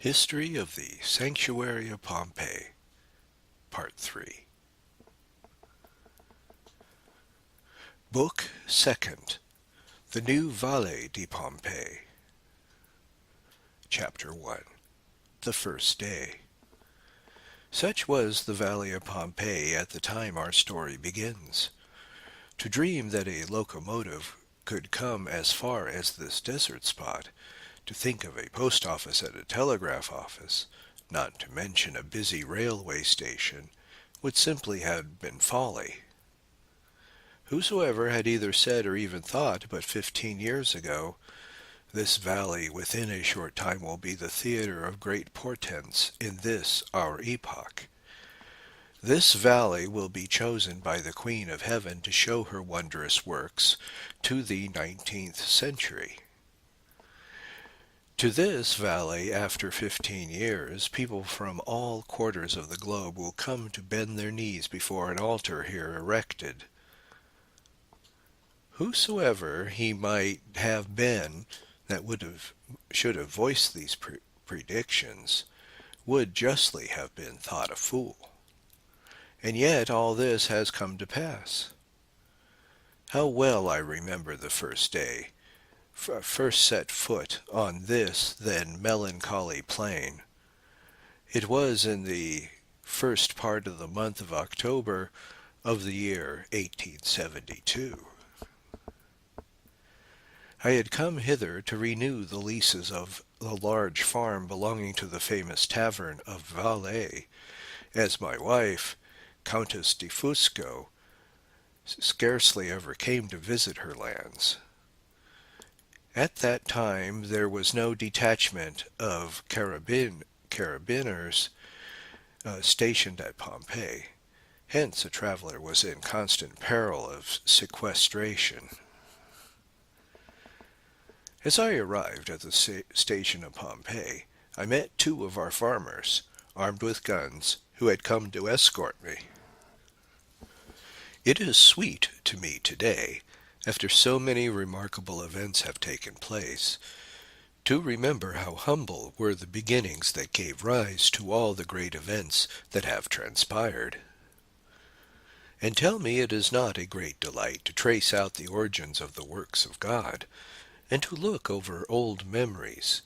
History of the Sanctuary of Pompei, Part 3. Book 2nd, The New Valle di Pompei. Chapter 1, The First Day. Such was the Valley of Pompei at the time our story begins. To dream that a locomotive could come as far as this desert spot, to think of a post office and a telegraph office, not to mention a busy railway station, would simply have been folly. Whosoever had either said or even thought but 15 years ago, "This valley within a short time will be the theater of great portents in this our epoch. This valley will be chosen by the Queen of Heaven to show her wondrous works to the 19th century." To this valley, after 15 years, people from all quarters of the globe will come to bend their knees before an altar here erected. Whosoever he might have been that should have voiced these predictions would justly have been thought a fool. And yet all this has come to pass. How well I remember the first day, first set foot on this then melancholy plain. It was in the first part of the month of October of the year 1872. I had come hither to renew the leases of the large farm belonging to the famous tavern of Valle, as my wife, Countess di Fusco, scarcely ever came to visit her lands. At that time there was no detachment of carabiners stationed at Pompei. Hence a traveler was in constant peril of sequestration. As I arrived at the station of Pompei, I met two of our farmers, armed with guns, who had come to escort me. It is sweet to me today, after so many remarkable events have taken place, to remember how humble were the beginnings that gave rise to all the great events that have transpired. And tell me it is not a great delight to trace out the origins of the works of God, and to look over old memories,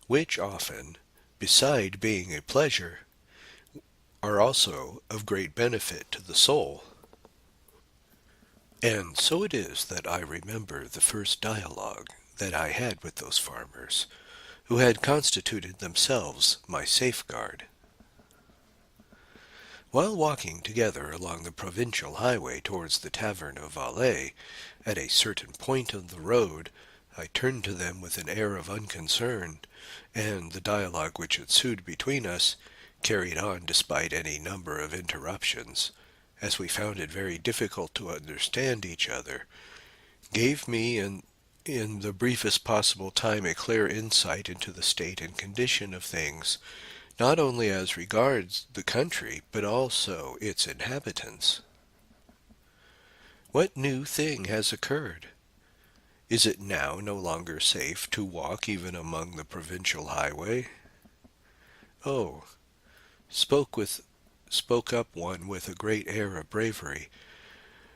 which often, beside being a pleasure, are also of great benefit to the soul. And so it is that I remember the first dialogue that I had with those farmers, who had constituted themselves my safeguard. While walking together along the provincial highway towards the tavern of Valle, at a certain point of the road, I turned to them with an air of unconcern, and the dialogue which ensued between us, carried on despite any number of interruptions, as we found it very difficult to understand each other, gave me in the briefest possible time a clear insight into the state and condition of things, not only as regards the country, but also its inhabitants. What new thing has occurred? Is it now no longer safe to walk even among the provincial highway? Oh, spoke up one with a great air of bravery.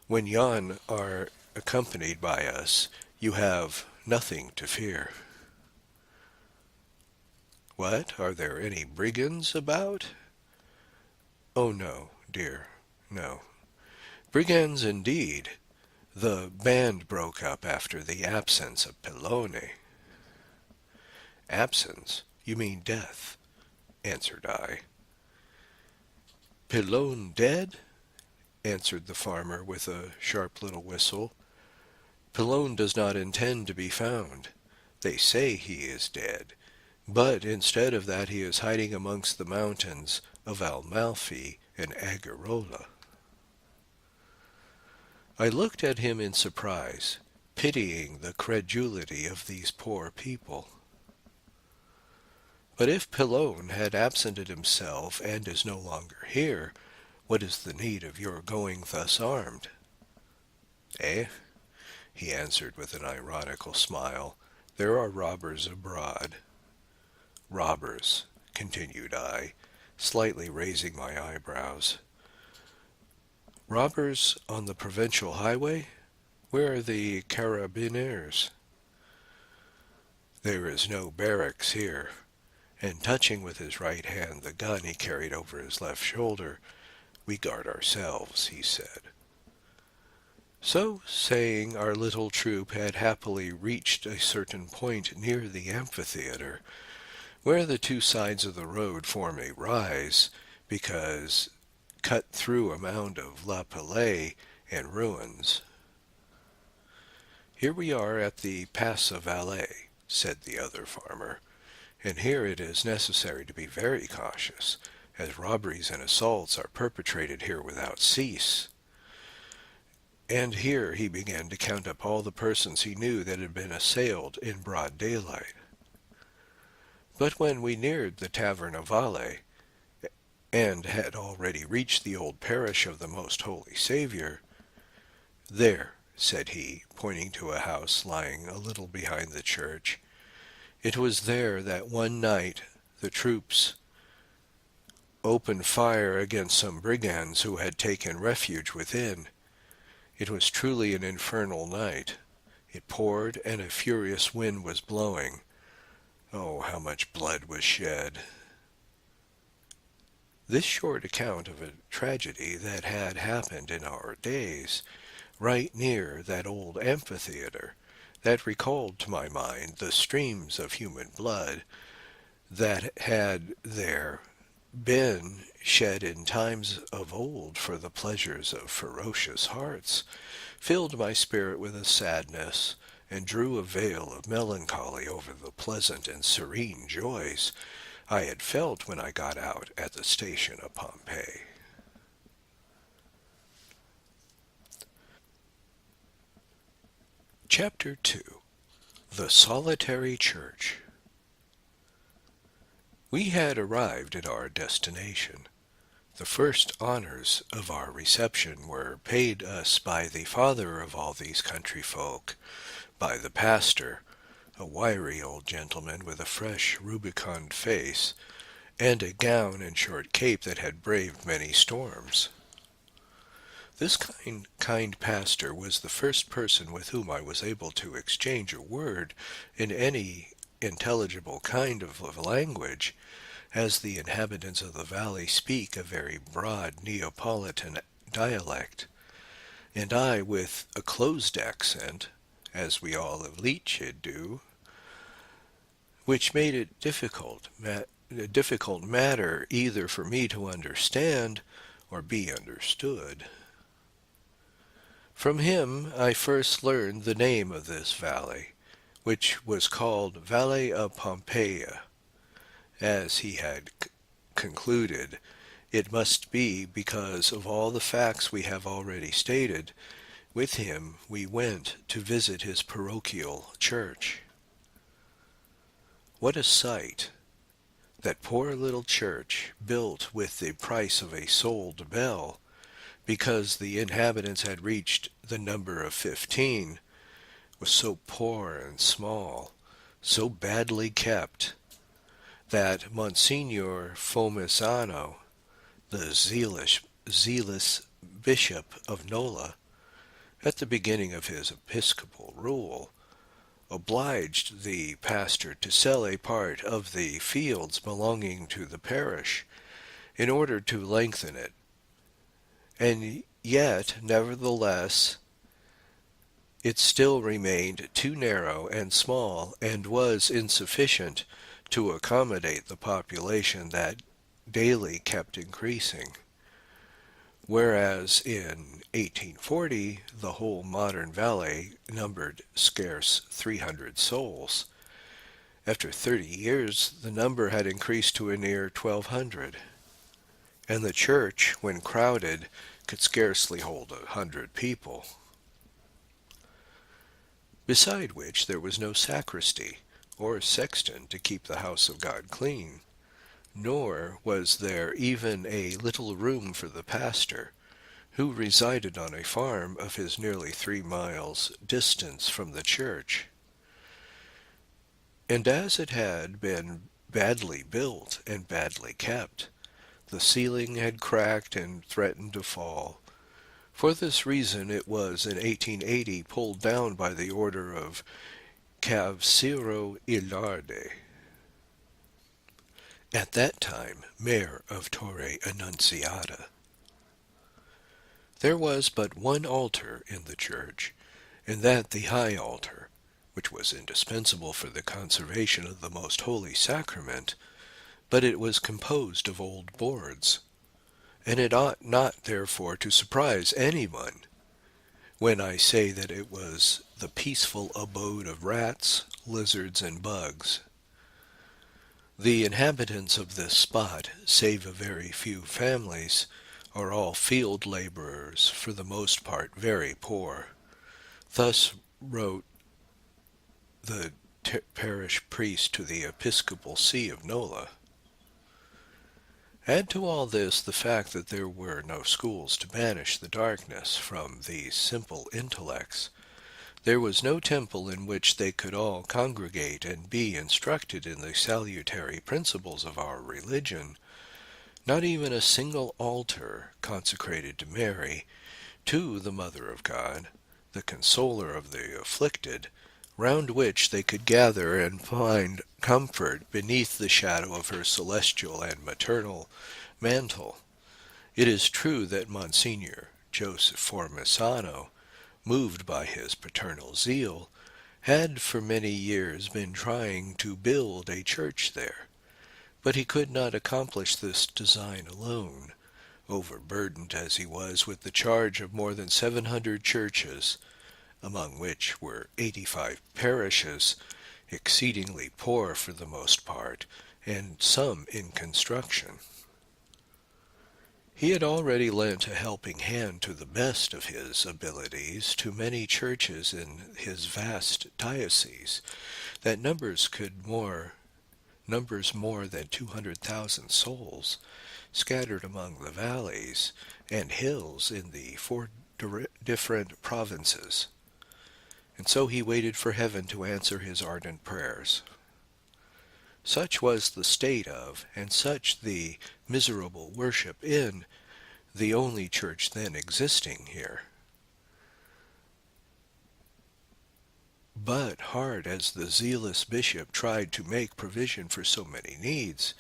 When yon are accompanied by us, you have nothing to fear. What, are there any brigands about? Oh no, dear, no. Brigands indeed. The band broke up after the absence of Pellone. Absence? You mean death, answered I. Pellone dead? Answered the farmer with a sharp little whistle. Pellone does not intend to be found. They say he is dead, but instead of that he is hiding amongst the mountains of Amalfi and Agarola. I looked at him in surprise, pitying the credulity of these poor people. But if Pellone had absented himself and is no longer here, what is the need of your going thus armed? Eh? He answered with an ironical smile. There are robbers abroad. Robbers, continued I, slightly raising my eyebrows. Robbers on the provincial highway? Where are the carabineers? There is no barracks here. And touching with his right hand the gun he carried over his left shoulder, we guard ourselves, he said. So saying, our little troop had happily reached a certain point near the amphitheater, where the two sides of the road form a rise, because cut through a mound of lapilli and ruins. Here we are at the Pass of Valais, said the other farmer, and here it is necessary to be very cautious, as robberies and assaults are perpetrated here without cease. And here he began to count up all the persons he knew that had been assailed in broad daylight. But when we neared the tavern of Valais, and had already reached the old parish of the Most Holy Saviour, there, said he, pointing to a house lying a little behind the church, it was there that one night the troops opened fire against some brigands who had taken refuge within. It was truly an infernal night. It poured, and a furious wind was blowing. Oh, how much blood was shed! This short account of a tragedy that had happened in our days, right near that old amphitheater, that recalled to my mind the streams of human blood that had there been shed in times of old for the pleasures of ferocious hearts, filled my spirit with a sadness, and drew a veil of melancholy over the pleasant and serene joys I had felt when I got out at the station of Pompei. Chapter 2. The Solitary Church. We had arrived at our destination. The first honors of our reception were paid us by the father of all these country folk, by the pastor, a wiry old gentleman with a fresh, rubicund face, and a gown and short cape that had braved many storms. This kind pastor was the first person with whom I was able to exchange a word in any intelligible kind of language, as the inhabitants of the valley speak a very broad Neapolitan dialect, and I with a closed accent, as we all of Lecce do, which made it a difficult matter either for me to understand or be understood. From him I first learned the name of this valley, which was called Valley of Pompeia, as he had concluded it must be because of all the facts we have already stated. With him we went to visit his parochial church. What a sight! That poor little church, built with the price of a sold bell, because the inhabitants had reached the number of 15, was so poor and small, so badly kept, that Monsignor Fomisano, the zealous bishop of Nola, at the beginning of his episcopal rule, obliged the pastor to sell a part of the fields belonging to the parish in order to lengthen it. And yet, nevertheless, it still remained too narrow and small, and was insufficient to accommodate the population that daily kept increasing. Whereas in 1840 the whole modern valley numbered scarce 300 souls. After 30 years the number had increased to a near 1,200, and the church, when crowded, could scarcely hold 100 people. Beside which there was no sacristy or sexton to keep the house of God clean, nor was there even a little room for the pastor, who resided on a farm of his nearly 3 miles distance from the church. And as it had been badly built and badly kept. The ceiling had cracked and threatened to fall. For this reason it was in 1880 pulled down by the order of Cavciero Ilarde, at that time mayor of Torre Annunziata. There was but one altar in the church, and that the high altar, which was indispensable for the conservation of the most holy sacrament, but it was composed of old boards, and it ought not therefore to surprise anyone when I say that it was the peaceful abode of rats, lizards, and bugs. The inhabitants of this spot, save a very few families, are all field laborers, for the most part very poor. Thus wrote the parish priest to the episcopal see of Nola. Add to all this the fact that there were no schools to banish the darkness from these simple intellects. There was no temple in which they could all congregate and be instructed in the salutary principles of our religion, not even a single altar consecrated to Mary, to the Mother of God, the consoler of the afflicted, round which they could gather and find comfort beneath the shadow of her celestial and maternal mantle. It is true that Monsignor Joseph Formisano, moved by his paternal zeal, had for many years been trying to build a church there, but he could not accomplish this design alone, overburdened as he was with the charge of more than 700 churches, among which were 85 parishes, exceedingly poor for the most part, and some in construction. He had already lent a helping hand to the best of his abilities to many churches in his vast diocese, that numbers more than 200,000 souls, scattered among the valleys and hills in the 4 different provinces. And so he waited for heaven to answer his ardent prayers. Such was the state of, and such the miserable worship in, the only church then existing here. But hard as the zealous bishop tried to make provision for so many needs,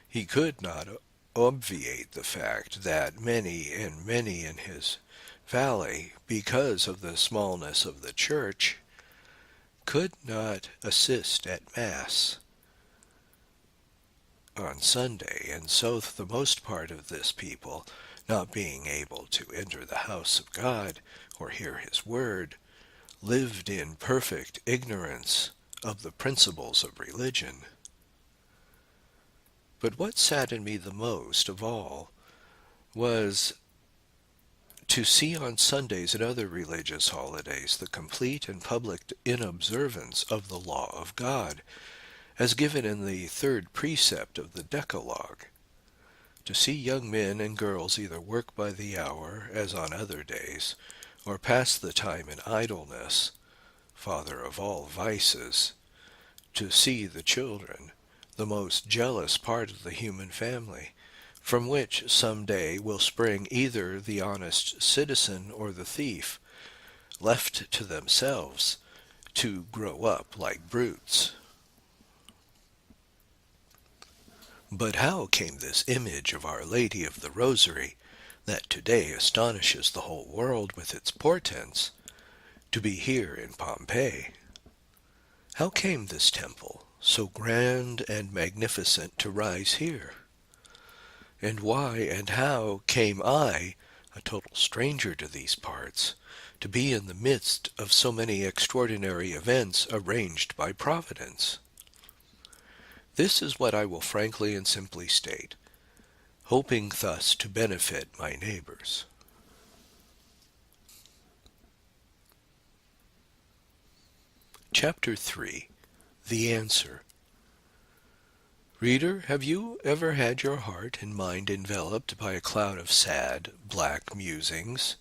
he could not obviate the fact that many and many in his valley, because of the smallness of the church, could not assist at Mass on Sunday, and so the most part of this people, not being able to enter the house of God or hear his word, lived in perfect ignorance of the principles of religion. But what saddened me the most of all was to see on Sundays and other religious holidays the complete and public inobservance of the law of God, as given in the 3rd precept of the Decalogue. To see young men and girls either work by the hour, as on other days, or pass the time in idleness, father of all vices. To see the children, the most jealous part of the human family, from which some day will spring either the honest citizen or the thief, left to themselves, to grow up like brutes. But how came this image of Our Lady of the Rosary, that today astonishes the whole world with its portents, to be here in Pompei? How came this temple, so grand and magnificent, to rise here? And why and how came I, a total stranger to these parts, to be in the midst of so many extraordinary events arranged by Providence? This is what I will frankly and simply state, hoping thus to benefit my neighbors. Chapter 3. The Answer. Reader, have you ever had your heart and mind enveloped by a cloud of sad, black musings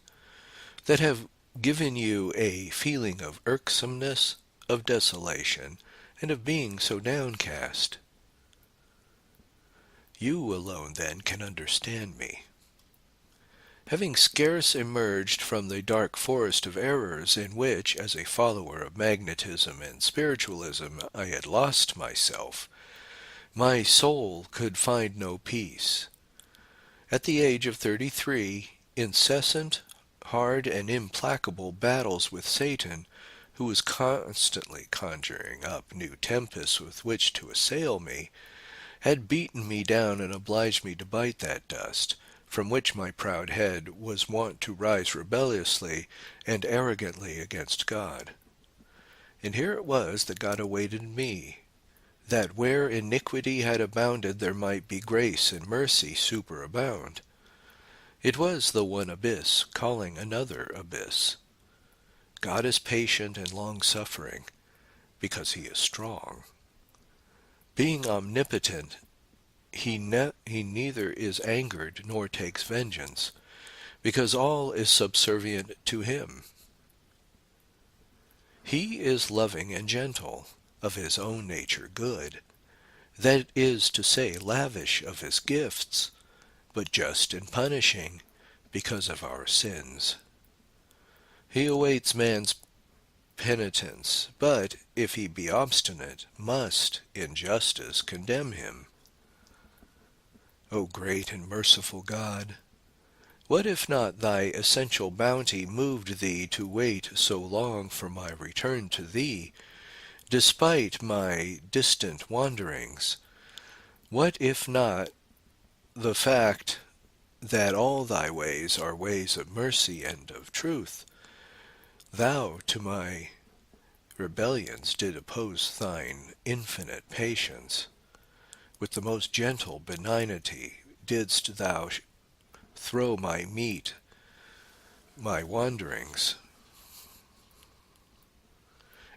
that have given you a feeling of irksomeness, of desolation, and of being so downcast? You alone, then, can understand me. Having scarce emerged from the dark forest of errors in which, as a follower of magnetism and spiritualism, I had lost myself, my soul could find no peace. At the age of 33, incessant, hard, and implacable battles with Satan, who was constantly conjuring up new tempests with which to assail me, had beaten me down and obliged me to bite that dust, from which my proud head was wont to rise rebelliously and arrogantly against God. And here it was that God awaited me, that where iniquity had abounded there might be grace and mercy superabound. It was the one abyss calling another abyss. God is patient and long-suffering, because he is strong. Being omnipotent, he neither is angered nor takes vengeance, because all is subservient to him. He is loving and gentle, of his own nature good, that is to say, lavish of his gifts, but just in punishing, because of our sins. He awaits man's penitence, but, if he be obstinate, must, in justice, condemn him. O great and merciful God, what if not thy essential bounty moved thee to wait so long for my return to thee, despite my distant wanderings? What if not the fact that all thy ways are ways of mercy and of truth? Thou to my rebellions did oppose thine infinite patience. With the most gentle benignity didst thou throw my meat, my wanderings.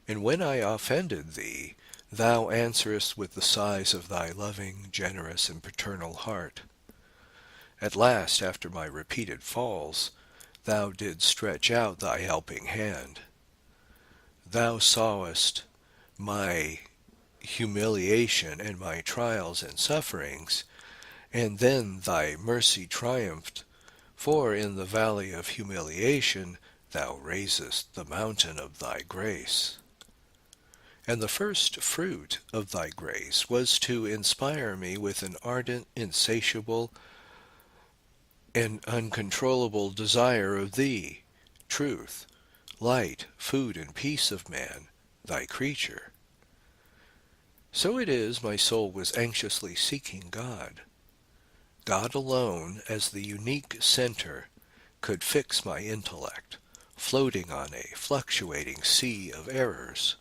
And when I offended thee, thou answerest with the sighs of thy loving, generous, and paternal heart. At last, after my repeated falls, thou didst stretch out thy helping hand. Thou sawest my humiliation and my trials and sufferings, and then thy mercy triumphed, for in the valley of humiliation thou raisest the mountain of thy grace. And the first fruit of thy grace was to inspire me with an ardent, insatiable, and uncontrollable desire of thee, truth, light, food, and peace of man, thy creature. So it is my soul was anxiously seeking God. God alone, as the unique center, could fix my intellect, floating on a fluctuating sea of errors.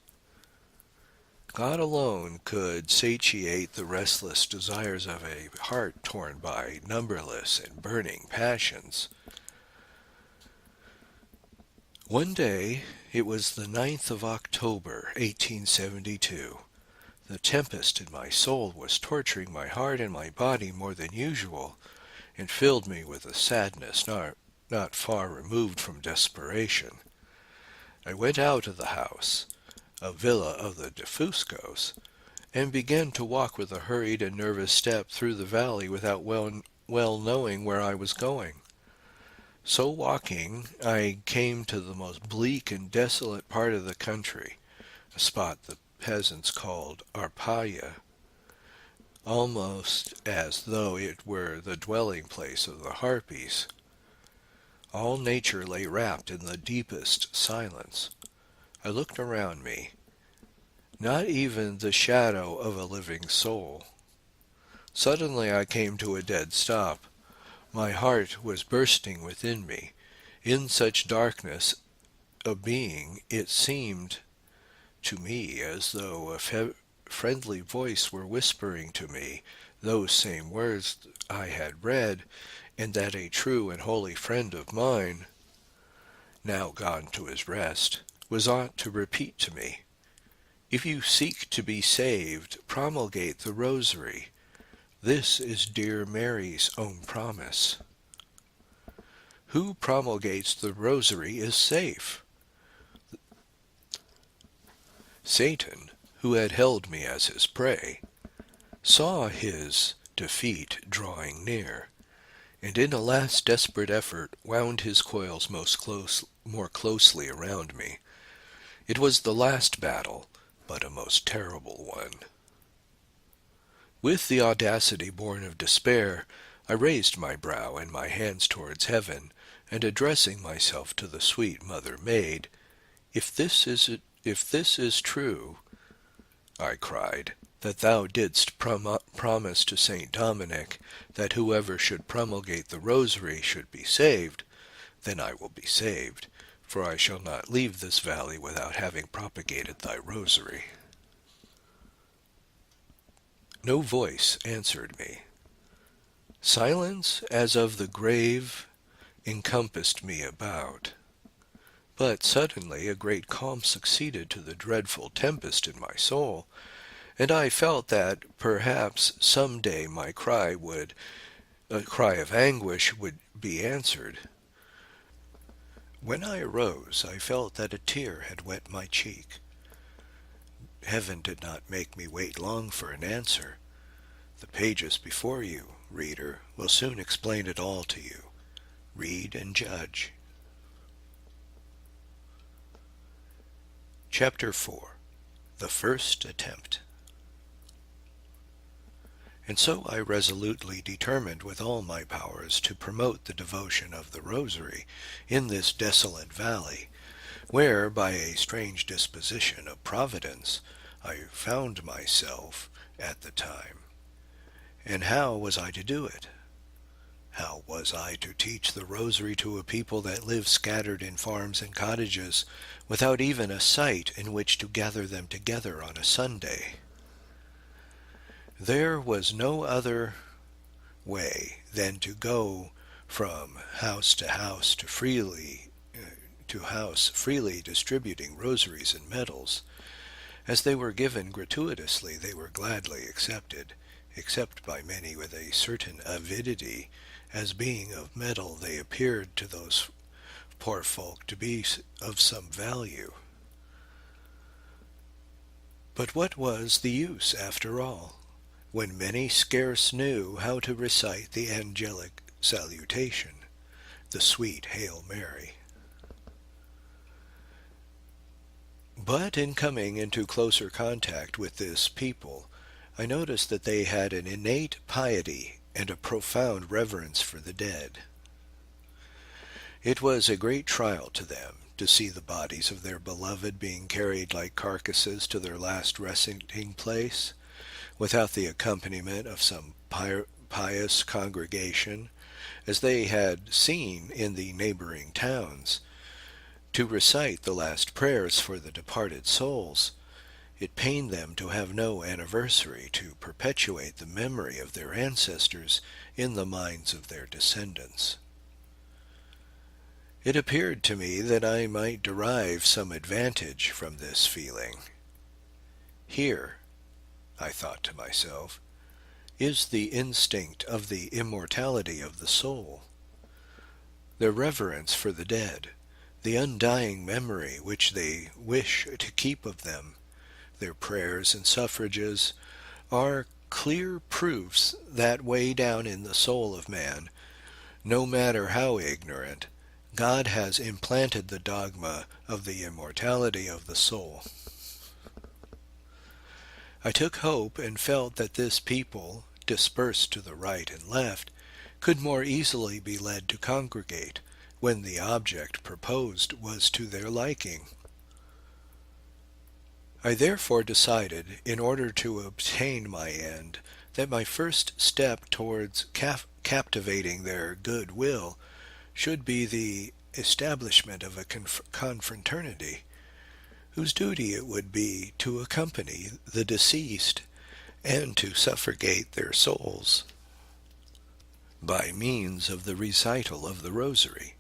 God alone could satiate the restless desires of a heart torn by numberless and burning passions. One day, it was the 9th of October, 1872, the tempest in my soul was torturing my heart and my body more than usual, and filled me with a sadness not far removed from desperation. I went out of the house, a villa of the Defuscos, and began to walk with a hurried and nervous step through the valley without well knowing where I was going. So walking, I came to the most bleak and desolate part of the country, a spot the peasants called Arpaia, almost as though it were the dwelling place of the harpies. All nature lay wrapped in the deepest silence. I looked around me. Not even the shadow of a living soul. Suddenly I came to a dead stop. My heart was bursting within me. In such darkness of being, it seemed to me as though a friendly voice were whispering to me those same words I had read, and that a true and holy friend of mine, now gone to his rest, was ought to repeat to me. If you seek to be saved, promulgate the Rosary. This is dear Mary's own promise. Who promulgates the Rosary is safe. Satan, who had held me as his prey, saw his defeat drawing near, and in a last desperate effort wound his coils more closely around me. It was the last battle, but a most terrible one. With the audacity born of despair, I raised my brow and my hands towards heaven, and addressing myself to the sweet Mother Maid, if this is true, I cried, that thou didst promise to Saint Dominic that whoever should promulgate the Rosary should be saved, then I will be saved, for I shall not leave this valley without having propagated thy Rosary. No voice answered me. Silence as of the grave encompassed me about. But suddenly a great calm succeeded to the dreadful tempest in my soul, and I felt that perhaps some day my cry of anguish would be answered. When I arose, I felt that a tear had wet my cheek. Heaven did not make me wait long for an answer. The pages before you, reader, will soon explain it all to you. Read and judge. Chapter 4. The First Attempt. And so I resolutely determined with all my powers to promote the devotion of the Rosary in this desolate valley, where, by a strange disposition of Providence, I found myself at the time. And how was I to do it? How was I to teach the Rosary to a people that lived scattered in farms and cottages, without even a site in which to gather them together on a Sunday? There was no other way than to go from house to house freely distributing rosaries and medals. As they were given gratuitously, they were gladly accepted, except by many with a certain avidity, as being of metal they appeared to those poor folk to be of some value. But what was the use, after all, when many scarce knew how to recite the angelic salutation, the sweet Hail Mary? But in coming into closer contact with this people, I noticed that they had an innate piety and a profound reverence for the dead. It was a great trial to them to see the bodies of their beloved being carried like carcasses to their last resting place, without the accompaniment of some pious congregation, as they had seen in the neighboring towns, to recite the last prayers for the departed souls. It pained them to have no anniversary to perpetuate the memory of their ancestors in the minds of their descendants. It appeared to me that I might derive some advantage from this feeling. Here, I thought to myself, is the instinct of the immortality of the soul. Their reverence for the dead, the undying memory which they wish to keep of them, their prayers and suffrages, are clear proofs that way down in the soul of man, no matter how ignorant, God has implanted the dogma of the immortality of the soul. I took hope and felt that this people, dispersed to the right and left, could more easily be led to congregate when the object proposed was to their liking. I therefore decided, in order to obtain my end, that my first step towards captivating their good will should be the establishment of a confraternity, whose duty it would be to accompany the deceased and to suffragate their souls by means of the recital of the Rosary.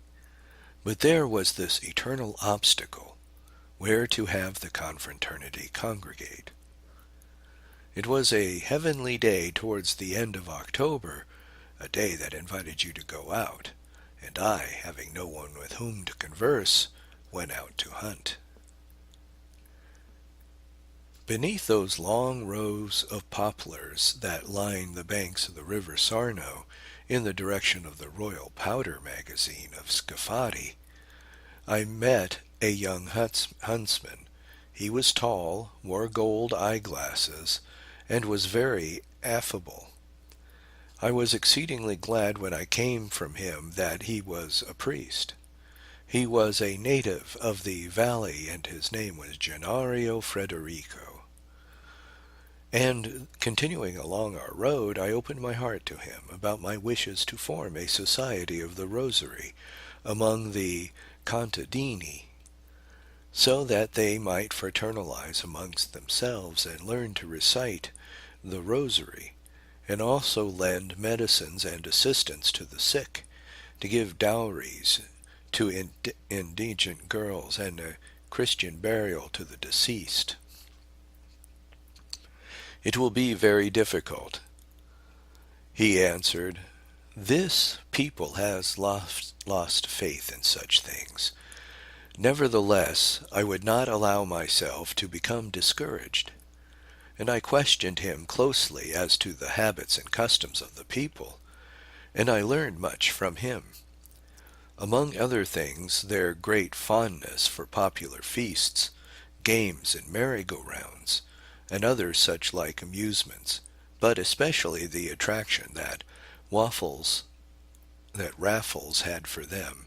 But there was this eternal obstacle, where to have the confraternity congregate. It was a heavenly day towards the end of October, a day that invited you to go out, and I, having no one with whom to converse, went out to hunt. Beneath those long rows of poplars that line the banks of the river Sarno in the direction of the Royal Powder Magazine of Scafati, I met a young huntsman. He was tall, wore gold eyeglasses, and was very affable. I was exceedingly glad when I came from him that he was a priest. He was a native of the valley, and his name was Gennaro Frederico. And continuing along our road, I opened my heart to him about my wishes to form a society of the Rosary among the contadini, so that they might fraternize amongst themselves and learn to recite the Rosary, and also lend medicines and assistance to the sick, to give dowries to indigent girls, and a Christian burial to the deceased. "It will be very difficult," he answered. "This people has lost faith in such things. Nevertheless, I would not allow myself to become discouraged." And I questioned him closely as to the habits and customs of the people, and I learned much from him. Among other things, their great fondness for popular feasts, games and merry-go-rounds, and other such like amusements, but especially the attraction that raffles had for them.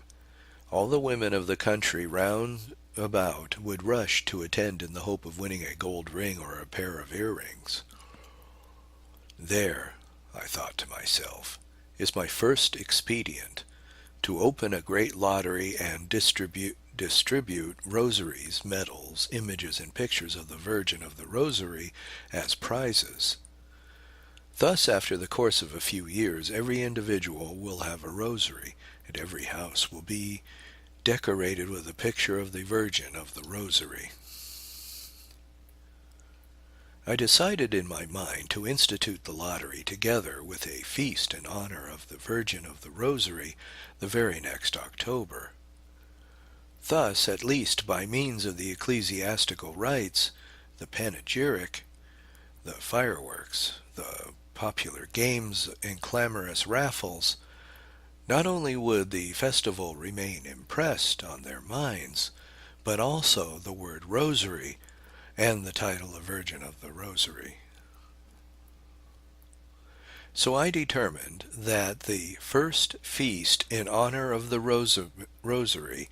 All the women of the country round about would rush to attend in the hope of winning a gold ring or a pair of earrings. There, I thought to myself, is my first expedient, to open a great lottery and distribute rosaries, medals, images, and pictures of the Virgin of the Rosary as prizes. Thus, after the course of a few years, every individual will have a rosary, and every house will be decorated with a picture of the Virgin of the Rosary. I decided in my mind to institute the lottery together with a feast in honor of the Virgin of the Rosary the very next October. Thus, at least by means of the ecclesiastical rites, the panegyric, the fireworks, the popular games, and clamorous raffles, not only would the festival remain impressed on their minds, but also the word Rosary and the title of Virgin of the Rosary. So I determined that the first feast in honor of the Rosary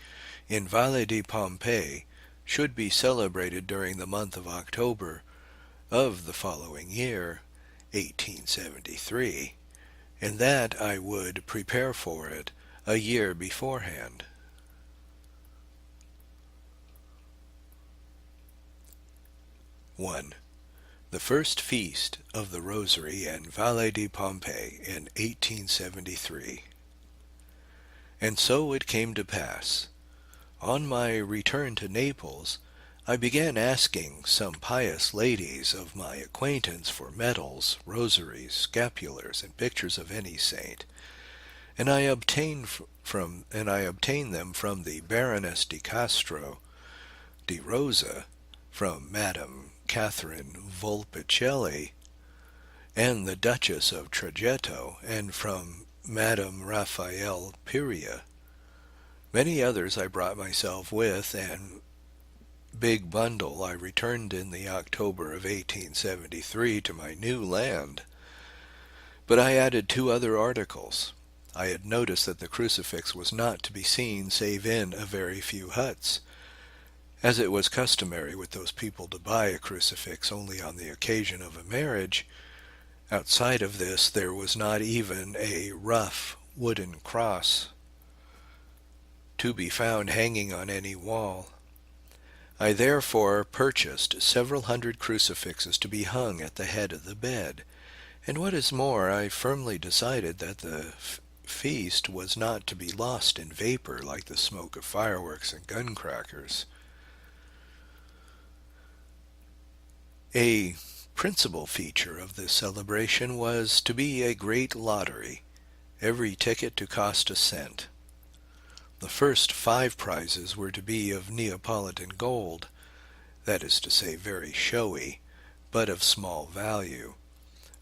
in Valle di Pompei should be celebrated during the month of October of the following year, 1873, and that I would prepare for it a year beforehand. One, the first feast of the Rosary in Valle di Pompei in 1873. And so it came to pass. On my return to Naples, I began asking some pious ladies of my acquaintance for medals, rosaries, scapulars, and pictures of any saint, and I obtained them from the Baroness di Castro di Rosa, from Madame Catherine Volpicelli, and the Duchess of Tragetto, and from Madame Raphael Piria. Many others I brought myself with, and big bundle I returned in the October of 1873 to my new land. But I added 2 other articles. I had noticed that the crucifix was not to be seen save in a very few huts, as it was customary with those people to buy a crucifix only on the occasion of a marriage. Outside of this there was not even a rough wooden cross to be found hanging on any wall. I therefore purchased several hundred crucifixes to be hung at the head of the bed, and what is more, I firmly decided that the feast was not to be lost in vapor like the smoke of fireworks and gun crackers. A principal feature of this celebration was to be a great lottery, every ticket to cost a cent. The first 5 prizes were to be of Neapolitan gold, that is to say very showy, but of small value.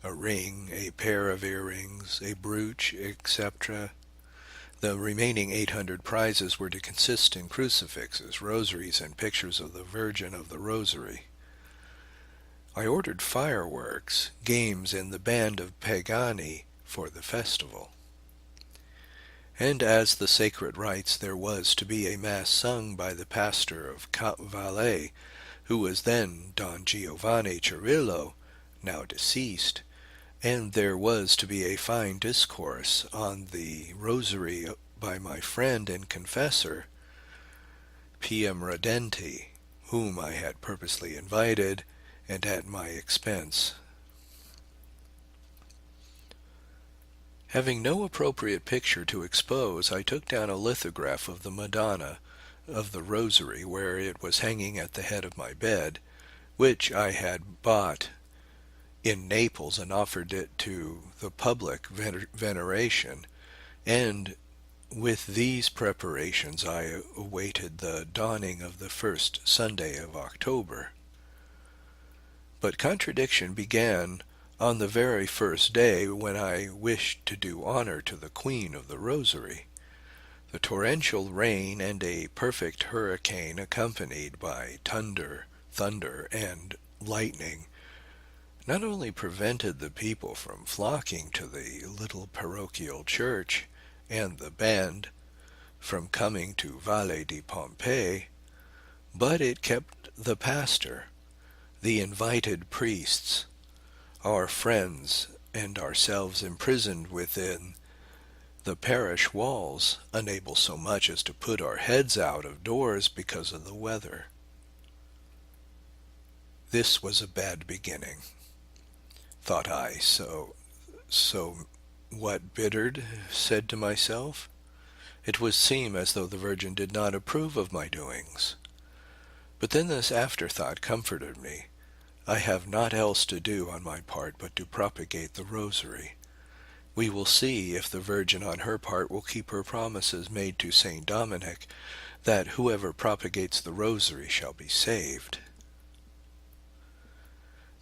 A ring, a pair of earrings, a brooch, etc. The remaining 800 prizes were to consist in crucifixes, rosaries, and pictures of the Virgin of the Rosary. I ordered fireworks, games, and the band of Pagani for the festival. And as the sacred rites, there was to be a mass sung by the pastor of Valais, who was then Don Giovanni Cirillo, now deceased, and there was to be a fine discourse on the Rosary by my friend and confessor, P.M. Redenti, whom I had purposely invited, and at my expense. Having no appropriate picture to expose, I took down a lithograph of the Madonna of the Rosary where it was hanging at the head of my bed, which I had bought in Naples and offered it to the public veneration, and with these preparations I awaited the dawning of the first Sunday of October. But contradiction began on the very first day when I wished to do honor to the Queen of the Rosary. The torrential rain and a perfect hurricane accompanied by thunder, and lightning not only prevented the people from flocking to the little parochial church and the band from coming to Valle di Pompei, but it kept the pastor, the invited priests, our friends, and ourselves imprisoned within the parish walls, unable so much as to put our heads out of doors because of the weather. This was a bad beginning, thought I. So what Biddard said to myself? It would seem as though the Virgin did not approve of my doings. But then this afterthought comforted me. I have naught else to do on my part but to propagate the Rosary. We will see if the Virgin on her part will keep her promises made to Saint Dominic, that whoever propagates the Rosary shall be saved.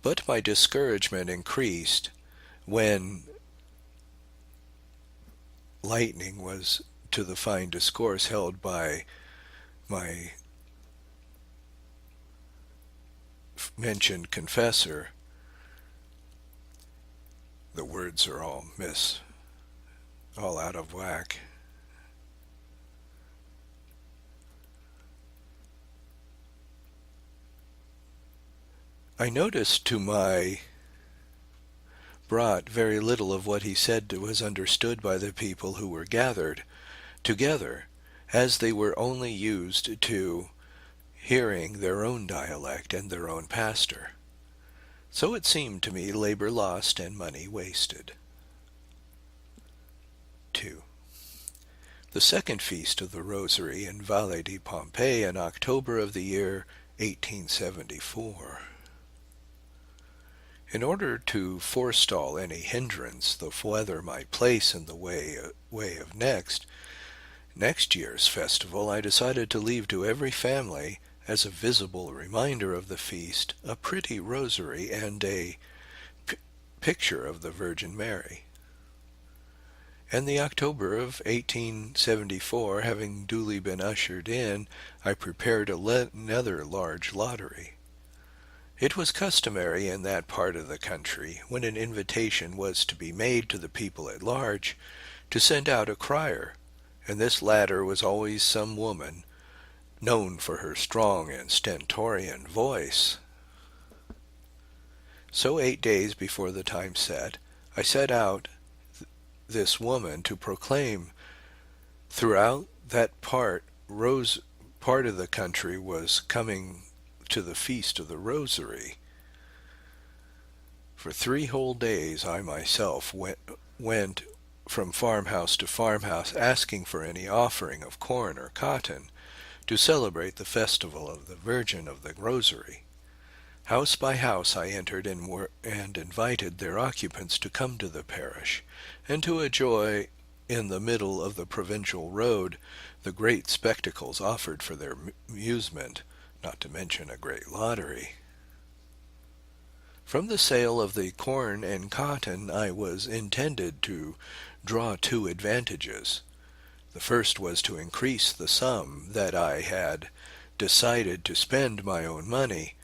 But my discouragement increased when lightning was to the fine discourse held by my mentioned confessor. The words are all out of whack. I noticed to my brought very little of what he said was understood by the people who were gathered together, as they were only used to hearing their own dialect and their own pastor. So it seemed to me labor lost and money wasted. 2. The second feast of the Rosary in Valle di Pompei in October of the year 1874. In order to forestall any hindrance the weather might place in the way of next year's festival, I decided to leave to every family, as a visible reminder of the feast, a pretty rosary and a picture of the Virgin Mary. And the October of 1874 having duly been ushered in, I prepared another large lottery. It was customary in that part of the country, when an invitation was to be made to the people at large, to send out a crier, and this latter was always some woman, known for her strong and stentorian voice. So 8 days before the time set, I set out this woman to proclaim throughout that part of the country was coming to the feast of the Rosary. For 3 whole days I myself went from farmhouse to farmhouse asking for any offering of corn or cotton to celebrate the festival of the Virgin of the Rosary. House by house I entered and invited their occupants to come to the parish, and to enjoy in the middle of the provincial road the great spectacles offered for their amusement, not to mention a great lottery. From the sale of the corn and cotton I was intended to draw two advantages. The first was to increase the sum that I had decided to spend my own money,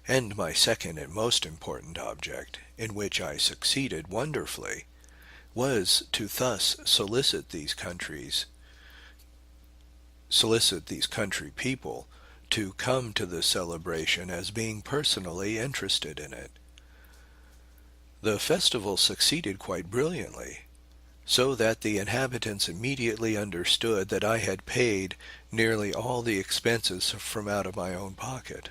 and my second and most important object, in which I succeeded wonderfully, was to thus solicit these country people to come to the celebration as being personally interested in it. The festival succeeded quite brilliantly, so that the inhabitants immediately understood that I had paid nearly all the expenses from out of my own pocket.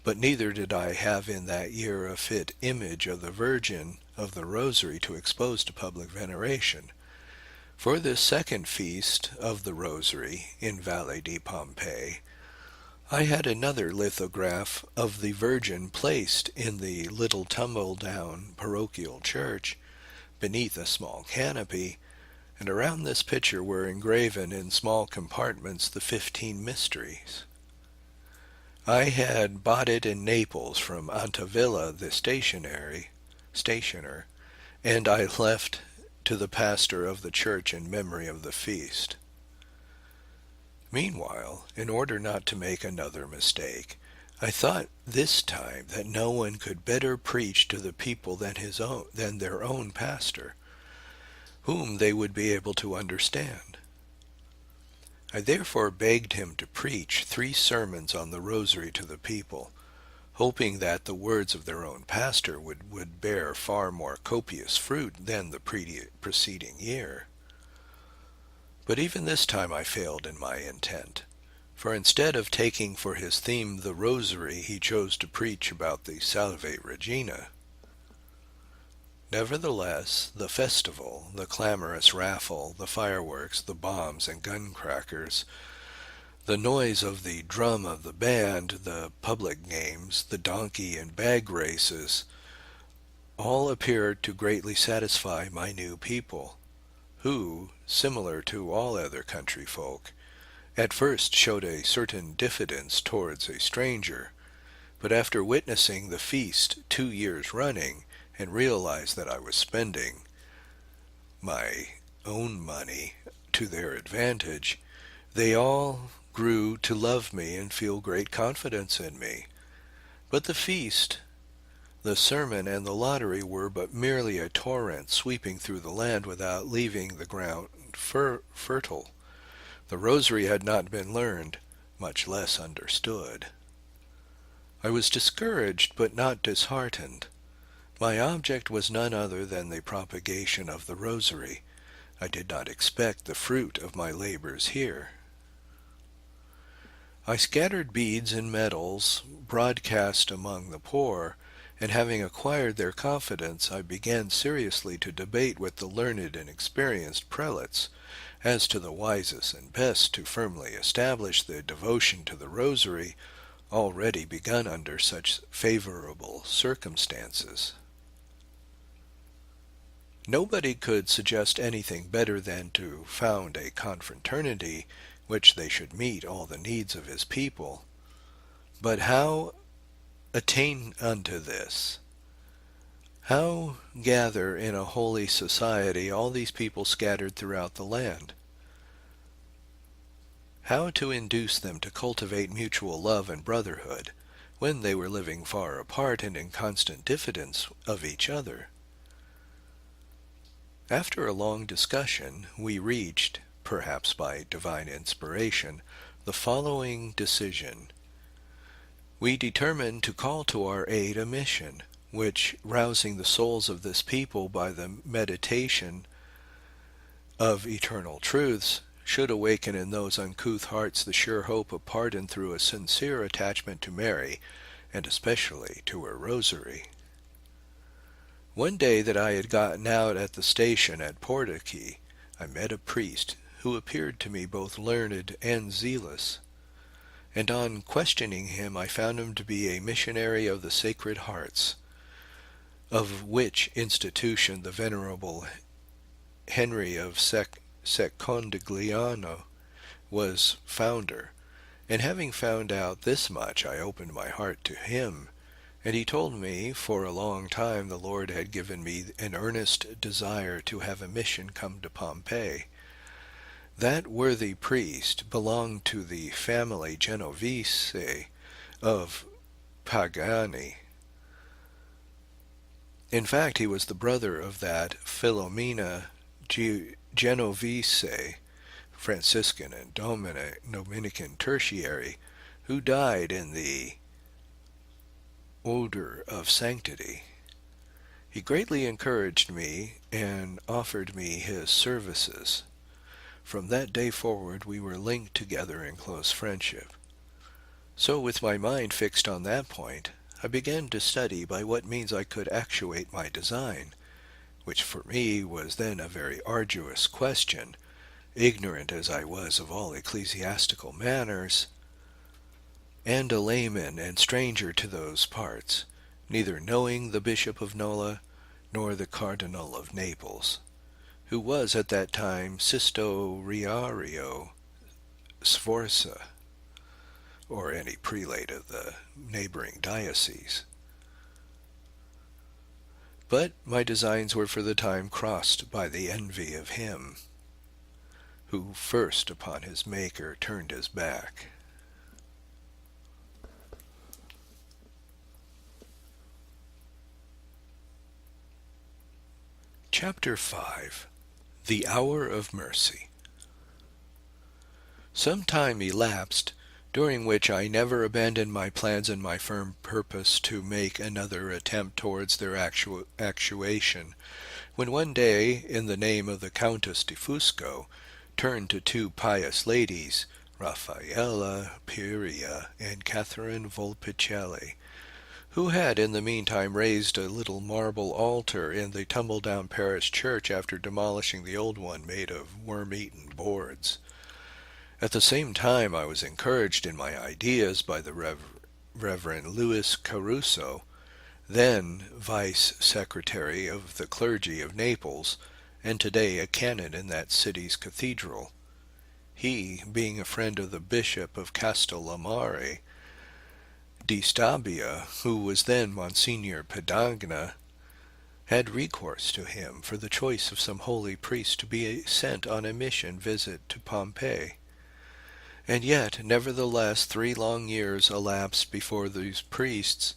But neither did I have in that year a fit image of the Virgin of the Rosary to expose to public veneration. For this second feast of the Rosary in Valle di Pompei, I had another lithograph of the Virgin placed in the little tumble-down parochial church beneath a small canopy, and around this picture were engraven in small compartments the 15 mysteries. I had bought it in Naples from Antavilla the stationer, and I left to the pastor of the church in memory of the feast. Meanwhile, in order not to make another mistake, I thought this time that no one could better preach to the people than their own pastor, whom they would be able to understand. I therefore begged him to preach 3 sermons on the Rosary to the people, hoping that the words of their own pastor would bear far more copious fruit than the preceding year. But even this time I failed in my intent, for instead of taking for his theme the Rosary, he chose to preach about the Salve Regina. Nevertheless, the festival, the clamorous raffle, the fireworks, the bombs and gun crackers, the noise of the drum of the band, the public games, the donkey and bag races, all appeared to greatly satisfy my new people, who, similar to all other country folk, at first showed a certain diffidence towards a stranger, but after witnessing the feast 2 years running, and realized that I was spending my own money to their advantage, they all grew to love me and feel great confidence in me. But the feast, the sermon, and the lottery were but merely a torrent sweeping through the land without leaving the ground fertile. The Rosary had not been learned, much less understood. I was discouraged but not disheartened. My object was none other than the propagation of the Rosary. I did not expect the fruit of my labors here. I scattered beads and medals broadcast among the poor, and having acquired their confidence, I began seriously to debate with the learned and experienced prelates as to the wisest and best to firmly establish the devotion to the Rosary already begun under such favorable circumstances. Nobody could suggest anything better than to found a confraternity which they should meet all the needs of his people. But how attain unto this? How gather in a holy society all these people scattered throughout the land? How to induce them to cultivate mutual love and brotherhood, when they were living far apart and in constant diffidence of each other? After a long discussion, we reached, perhaps by divine inspiration, the following decision. We determined to call to our aid a mission, which, rousing the souls of this people by the meditation of eternal truths, should awaken in those uncouth hearts the sure hope of pardon through a sincere attachment to Mary, and especially to her Rosary. One day that I had gotten out at the station at Portici, I met a priest who appeared to me both learned and zealous, and on questioning him I found him to be a missionary of the Sacred Hearts, of which institution the Venerable Henry of Secondigliano was founder, And having found out this much, I opened my heart to him, and he told me for a long time the Lord had given me an earnest desire to have a mission come to Pompei. That worthy priest belonged to the family Genovese of Pagani. In fact, he was the brother of that Philomena Genovese, Franciscan and Dominican tertiary, who died in the odor of sanctity. He greatly encouraged me and offered me his services. From that day forward we were linked together in close friendship. So with my mind fixed on that point, I began to study by what means I could actuate my design, which for me was then a very arduous question, ignorant as I was of all ecclesiastical manners, and a layman and stranger to those parts, neither knowing the Bishop of Nola nor the Cardinal of Naples, who was at that time Sisto Riario Sforza, or any prelate of the neighboring diocese. But my designs were for the time crossed by the envy of him who first upon his Maker turned his back. Chapter 5. The Hour of Mercy. Some time elapsed, during which I never abandoned my plans and my firm purpose to make another attempt towards their actuation, when one day, in the name of the Countess di Fusco, turned to two pious ladies, Raffaella Piria and Catherine Volpicelli, who had in the meantime raised a little marble altar in the tumble-down parish church after demolishing the old one made of worm-eaten boards. At the same time I was encouraged in my ideas by the Reverend Louis Caruso, then vice-secretary of the clergy of Naples, and today a canon in that city's cathedral. He, being a friend of the Bishop of Castellamare di Stabia, who was then Monsignor Pedagna, had recourse to him for the choice of some holy priest to be sent on a mission visit to Pompei. And yet, nevertheless, 3 long years elapsed before these priests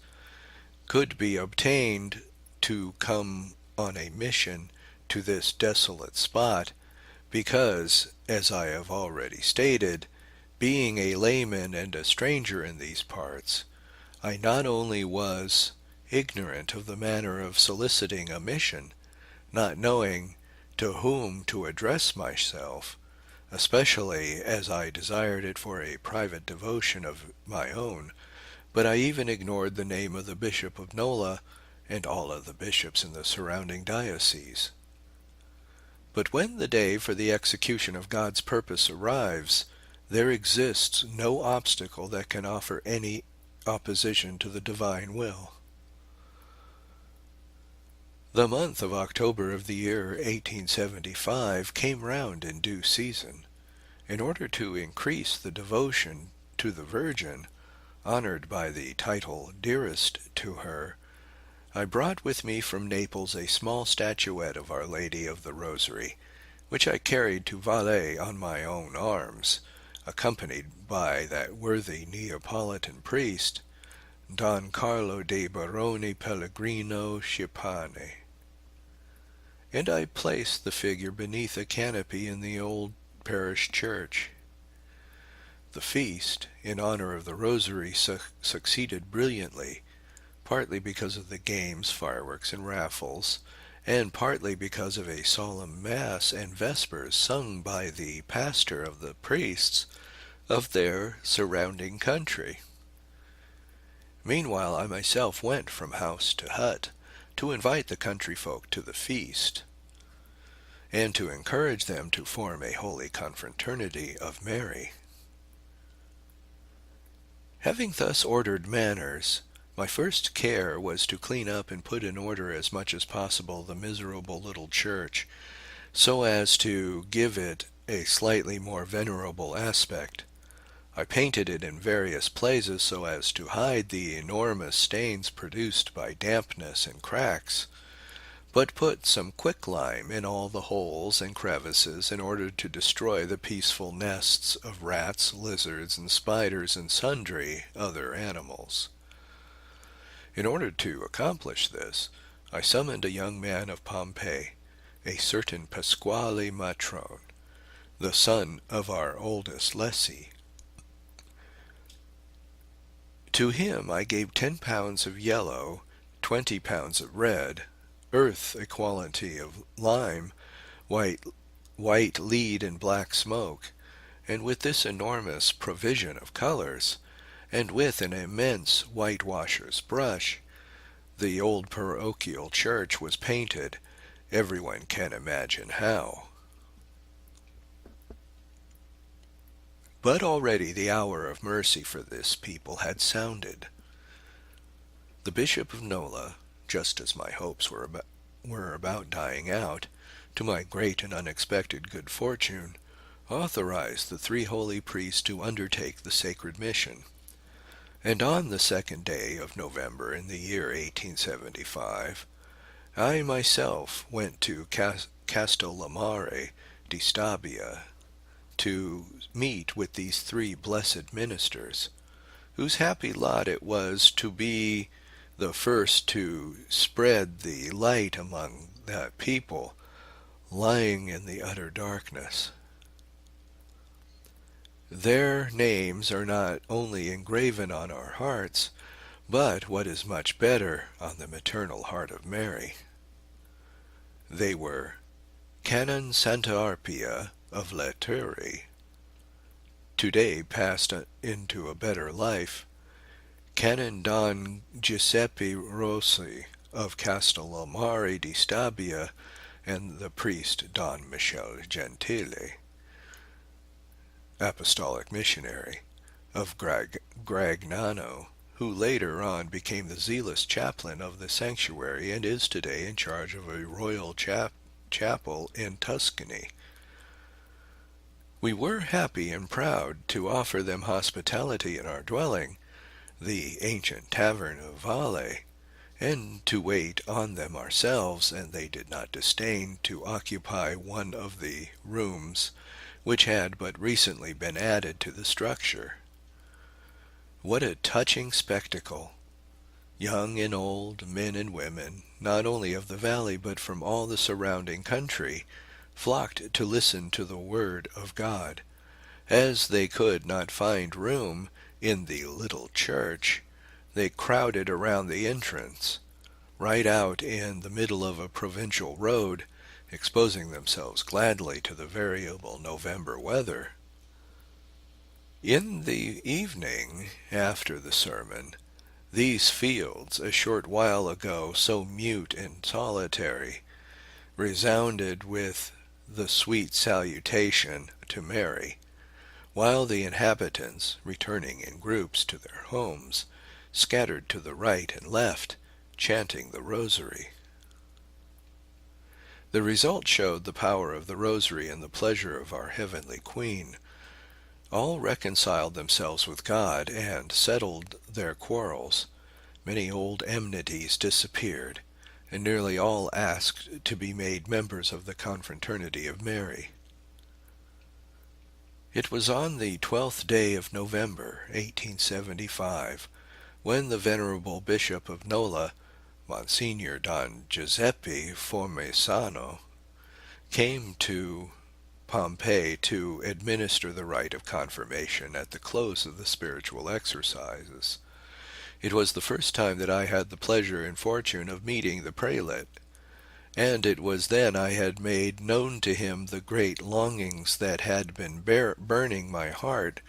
could be obtained to come on a mission to this desolate spot, because, as I have already stated, being a layman and a stranger in these parts, I not only was ignorant of the manner of soliciting a mission, not knowing to whom to address myself, especially as I desired it for a private devotion of my own, but I even ignored the name of the Bishop of Nola and all of the bishops in the surrounding diocese. But when the day for the execution of God's purpose arrives, there exists no obstacle that can offer any opposition to the divine will. The month of October of the year 1875 came round in due season. In order to increase the devotion to the Virgin, honored by the title dearest to her, I brought with me from Naples a small statuette of Our Lady of the Rosary, which I carried to Valais on my own arms, accompanied by that worthy Neapolitan priest, Don Carlo de Barone Pellegrino Schiapane. And I placed the figure beneath a canopy in the old parish church. The feast, in honor of the Rosary, succeeded brilliantly, partly because of the games, fireworks, and raffles, and partly because of a solemn mass and vespers sung by the pastor of the priests of their surrounding country. Meanwhile I myself went from house to hut to invite the country folk to the feast, and to encourage them to form a holy confraternity of Mary. Having thus ordered manners, my first care was to clean up and put in order as much as possible the miserable little church, so as to give it a slightly more venerable aspect. I painted it in various places so as to hide the enormous stains produced by dampness and cracks, but put some quicklime in all the holes and crevices in order to destroy the peaceful nests of rats, lizards, and spiders, and sundry other animals. In order to accomplish this, I summoned a young man of Pompei, a certain Pasquale Matrone, the son of our oldest lessee. To him I gave 10 pounds of yellow, 20 pounds of red, earth a quantity of lime, white lead and black smoke, and with this enormous provision of colors, and with an immense whitewasher's brush, the old parochial church was painted. Everyone can imagine how. But already the hour of mercy for this people had sounded. The Bishop of Nola, just as my hopes were about dying out, to my great and unexpected good fortune, authorized the 3 holy priests to undertake the sacred mission. And on the 2nd day of November in the year 1875, I myself went to Castellamare di Stabia to meet with these 3 blessed ministers, whose happy lot it was to be the first to spread the light among that people lying in the utter darkness. Their names are not only engraven on our hearts, but, what is much better, on the maternal heart of Mary. They were Canon Santa Arpia of Leteri, today passed into a better life, Canon Don Giuseppe Rossi of Castellamare di Stabia, and the priest Don Michele Gentile, apostolic missionary of Gragnano, who later on became the zealous chaplain of the sanctuary and is today in charge of a royal chapel in Tuscany. We were happy and proud to offer them hospitality in our dwelling, the ancient tavern of Valle, and to wait on them ourselves, and they did not disdain to occupy one of the rooms which had but recently been added to the structure. What a touching spectacle! Young and old, men and women, not only of the valley but from all the surrounding country, flocked to listen to the word of God. As they could not find room in the little church, they crowded around the entrance, right out in the middle of a provincial road, exposing themselves gladly to the variable November weather. In the evening, after the sermon, these fields, a short while ago so mute and solitary, resounded with the sweet salutation to Mary, while the inhabitants, returning in groups to their homes, scattered to the right and left, chanting the Rosary. The result showed the power of the Rosary and the pleasure of our heavenly Queen. All reconciled themselves with God and settled their quarrels. Many old enmities disappeared, and nearly all asked to be made members of the Confraternity of Mary. It was on the 12th day of November, 1875, when the venerable Bishop of Nola, Monsignor Don Giuseppe Formesano, came to Pompei to administer the rite of confirmation at the close of the spiritual exercises. It was the first time that I had the pleasure and fortune of meeting the prelate, and it was then I had made known to him the great longings that had been burning my heart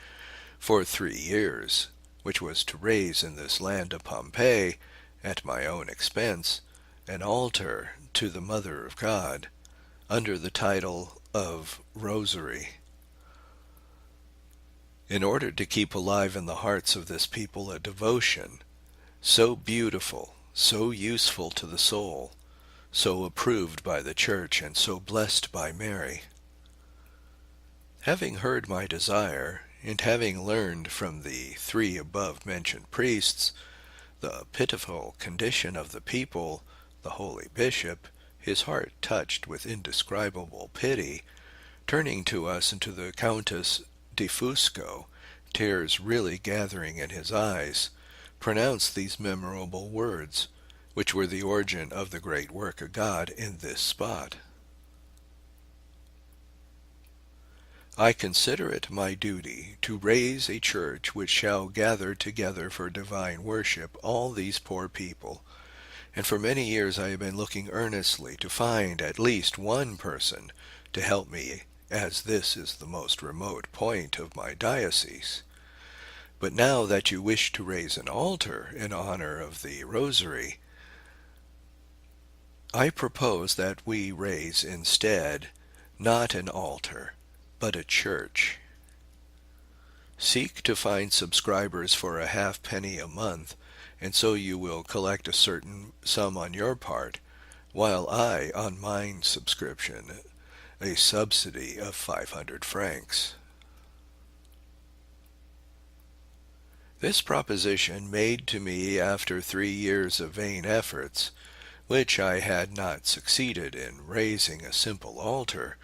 for 3 years, which was to raise in this land of Pompei, at my own expense, an altar to the Mother of God, under the title of Rosary. In order to keep alive in the hearts of this people a devotion so beautiful, so useful to the soul, so approved by the Church, and so blessed by Mary. Having heard my desire, and having learned from the 3 above-mentioned priests the pitiful condition of the people, the holy bishop, his heart touched with indescribable pity, turning to us and to the Countess de Fusco, tears really gathering in his eyes, pronounced these memorable words, which were the origin of the great work of God in this spot. I consider it my duty to raise a church which shall gather together for divine worship all these poor people, and for many years I have been looking earnestly to find at least one person to help me, as this is the most remote point of my diocese. But now that you wish to raise an altar in honor of the Rosary, I propose that we raise instead not an altar, but a church. Seek to find subscribers for a halfpenny a month, and so you will collect a certain sum on your part, while I, on mine subscription, a subsidy of 500 francs. This proposition, made to me after 3 years of vain efforts, which I had not succeeded in raising a simple altar,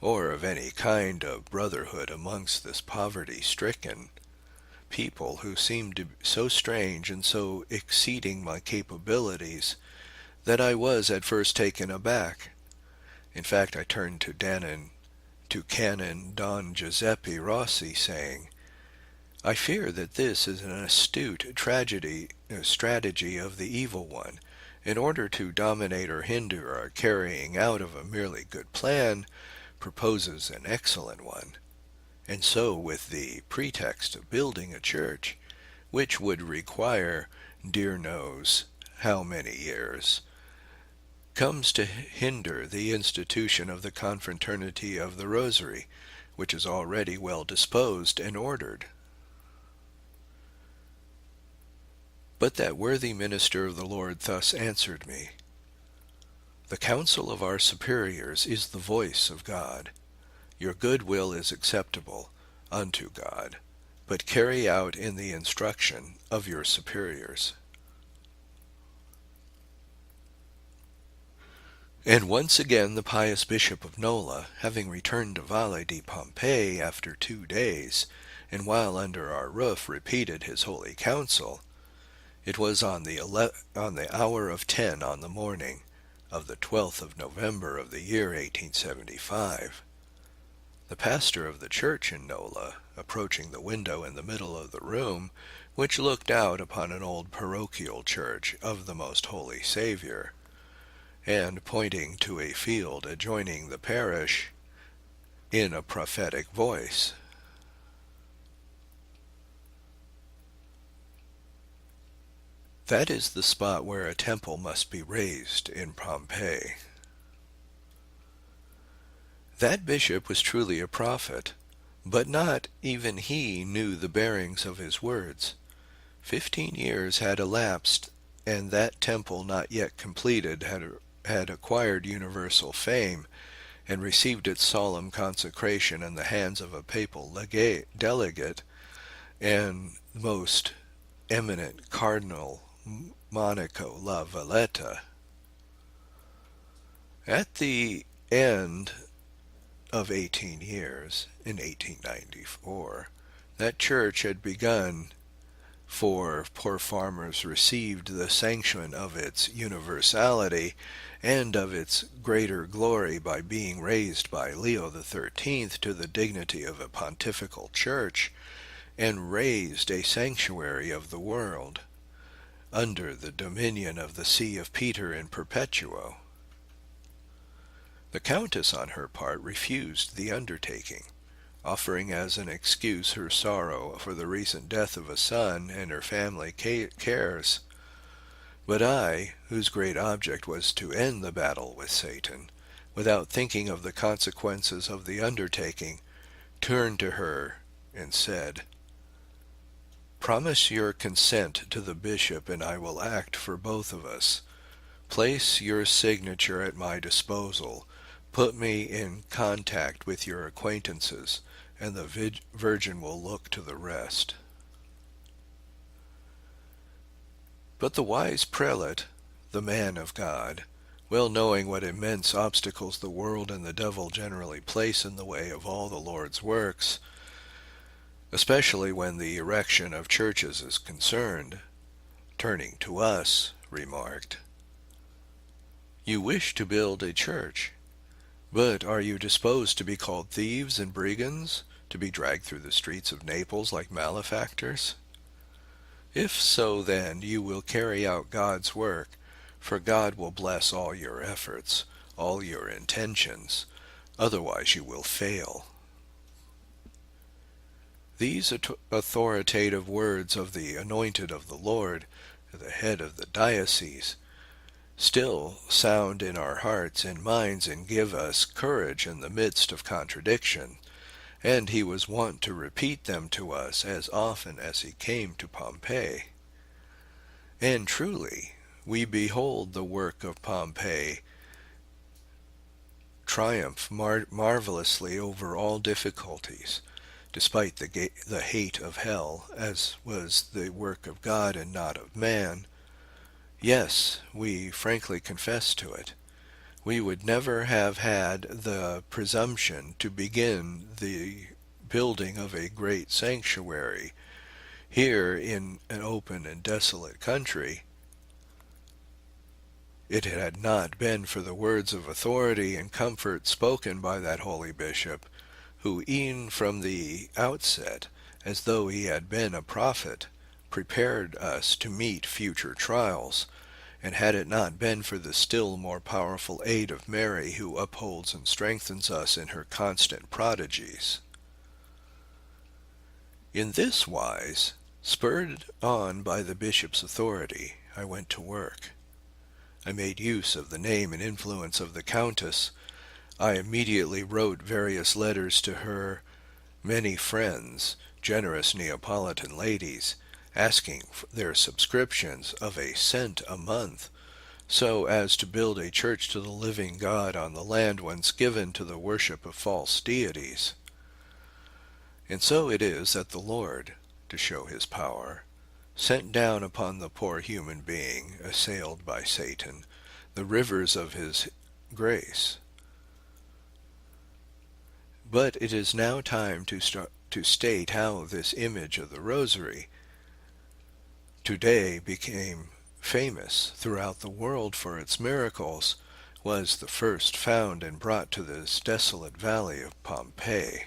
or of any kind of brotherhood amongst this poverty-stricken people who seemed to be so strange and so exceeding my capabilities, that I was at first taken aback. In fact, I turned to Canon Don Giuseppe Rossi, saying, I fear that this is an astute strategy of the evil one, in order to dominate or hinder our carrying out of a merely good plan, proposes an excellent one, and so with the pretext of building a church, which would require dear knows how many years, comes to hinder the institution of the confraternity of the Rosary, which is already well disposed and ordered. But that worthy minister of the Lord thus answered me, The counsel of our superiors is the voice of God. Your good will is acceptable unto God, but carry out in the instruction of your superiors. And once again the pious Bishop of Nola, having returned to Valle di Pompei after 2 days, and while under our roof repeated his holy counsel, it was on the hour of 10 on the morning of the 12th of November of the year 1875. The pastor of the church in Nola, approaching the window in the middle of the room, which looked out upon an old parochial church of the Most Holy Saviour, and pointing to a field adjoining the parish, in a prophetic voice, That is the spot where a temple must be raised in Pompei. That bishop was truly a prophet, but not even he knew the bearings of his words. 15 years had elapsed, and that temple not yet completed had acquired universal fame, and received its solemn consecration in the hands of a papal delegate and most eminent Cardinal Monaco La Valletta. At the end of 18 years, in 1894, that church had begun, for poor farmers received the sanction of its universality and of its greater glory by being raised by Leo XIII to the dignity of a pontifical church, and raised a sanctuary of the world, under the dominion of the See of Peter in Perpetuo. The Countess, on her part, refused the undertaking, offering as an excuse her sorrow for the recent death of a son and her family cares. But I, whose great object was to end the battle with Satan, without thinking of the consequences of the undertaking, turned to her and said, Promise your consent to the bishop, and I will act for both of us. Place your signature at my disposal. Put me in contact with your acquaintances, and the Virgin will look to the rest. But the wise prelate, the man of God, well knowing what immense obstacles the world and the devil generally place in the way of all the Lord's works, especially when the erection of churches is concerned, turning to us, remarked, "You wish to build a church, but are you disposed to be called thieves and brigands, to be dragged through the streets of Naples like malefactors? If so, then, you will carry out God's work, for God will bless all your efforts, all your intentions, otherwise you will fail." These authoritative words of the anointed of the Lord, the head of the diocese, still sound in our hearts and minds and give us courage in the midst of contradiction, and he was wont to repeat them to us as often as he came to Pompei. And truly, we behold the work of Pompei triumph marvelously over all difficulties, despite the hate of hell, as was the work of God and not of man. Yes, we frankly confess to it. We would never have had the presumption to begin the building of a great sanctuary here in an open and desolate country. It had not been for the words of authority and comfort spoken by that holy bishop, who e'en from the outset, as though he had been a prophet, prepared us to meet future trials, and had it not been for the still more powerful aid of Mary, who upholds and strengthens us in her constant prodigies. In this wise, spurred on by the bishop's authority, I went to work. I made use of the name and influence of the Countess. I immediately wrote various letters to her many friends, generous Neapolitan ladies, asking their subscriptions of a cent a month, so as to build a church to the living God on the land once given to the worship of false deities. And so it is that the Lord, to show his power, sent down upon the poor human being, assailed by Satan, the rivers of his grace. But it is now time to state how this image of the Rosary today became famous throughout the world for its miracles, was the first found and brought to this desolate valley of Pompei.